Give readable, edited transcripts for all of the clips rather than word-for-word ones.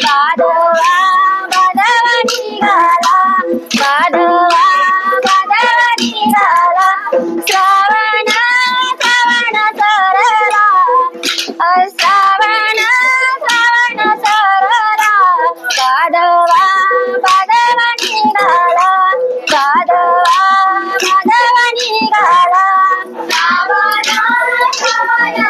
भादवा भादवा निघाला भादवा भादवा भादवा निघाला श्रावण श्रावण सरला श्रावण श्रावण सरला भादवा भादवा निघाला भादवा भादवा निघाला श्रावण श्रावण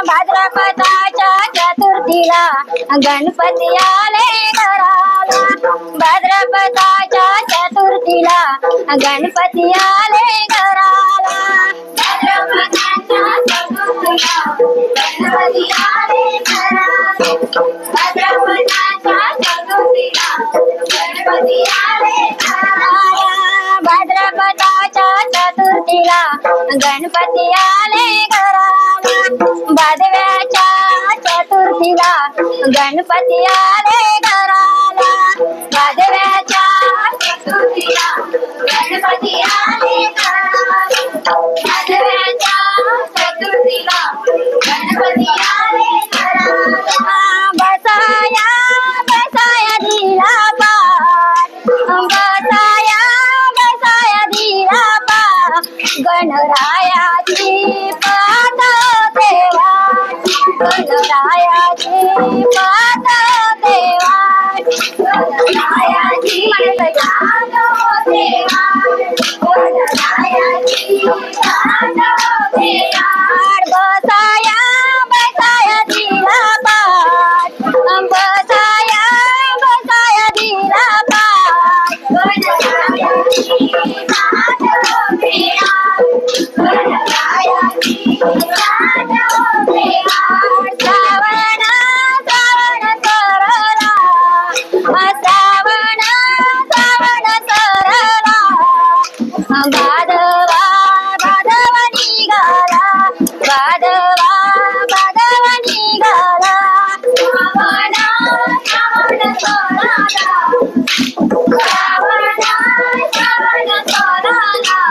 भाद्रपदाच्या चतुर्थीला गणपती आले घराला भाद्रपदाच्या चतुर्थीला गणपती आले घराला भाद्रपदाच्या चतुर्थीला गणपती आले घराला भाद्रपदाच्या चतुर्थीला गणपती आले घराला भाद्रपदाच्या चतुर्थीला गणपती आले घराला भादव्याच्या चतुर्थीला गणपती आले घराला भादव्याच्या चतुर्थीला गणपती आले घराला भादव्याच्या चतुर्थीला गणपती आले घराला बसाया बसाया दिला पाठ बसाया बसाया दिला पाठ गणरायाची पाठ देवा गणरायाची पाठ देवा गणरायाची पाठ देवा गणरायाची पाठ देवा बसाया बसाया दिला पाठ बसाया बसाया दिला पाठ गणरायाची पाठ देवा गणरायाची पाठ देवा श्रावण श्रावण सरला श्रावण श्रावण सरला भादवा भादवा निघाला भादवा भादवा निघाला श्रावण श्रावण सरला श्रावण श्रावण सरला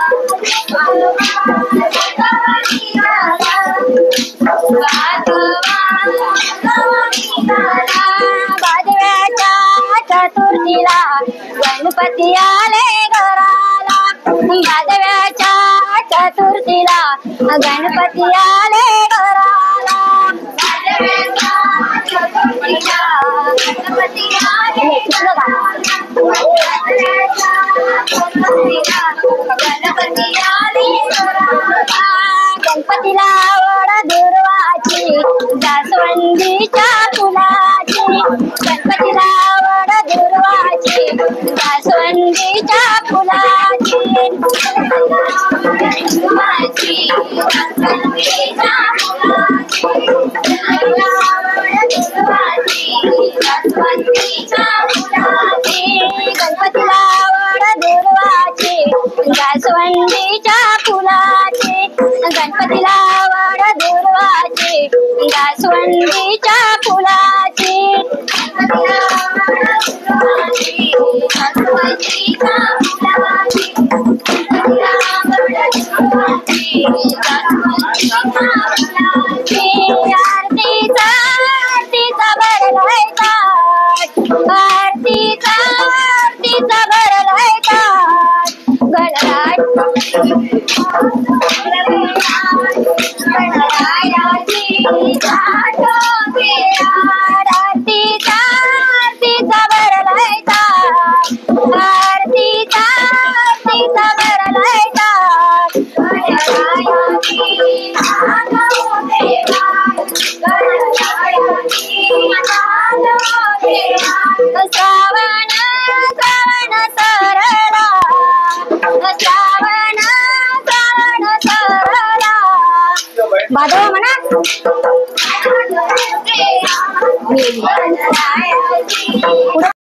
भादव्याच्या चतुर्थीला गणपती आले घराला भादव्याच्या चतुर्थीला गणपती आले घराला भादव्याच्या चतुर्थीला गणपती आले घराला भादव्याच्या चतुर्थीला गणपती आले घराला गणपतीला आवड दुर्वाची जास्वंदीच्या फुलाची गणपतीला आवड दुर्वाची जास्वंदीच्या फुलाची जास्वंदीच्या फुलाची गणपतीला आवड दुर्वाची जास्वंदीच्या फुलाची गणपतीला आवड दुर्वाची जास्वंदीच्या फुलाची आरतीचा आरतीचा भरलाय ताट आरतीचा आरतीचा भरलाय ताट गणराज गणरायाची ताट आरतीचा आरतीचा भरलाय ताट आरतीचा आरतीचा भरलाय ताट गणरायाची ताट श्रावण श्रावण सरला श्रावण श्रावण सरला भादवा म्हणा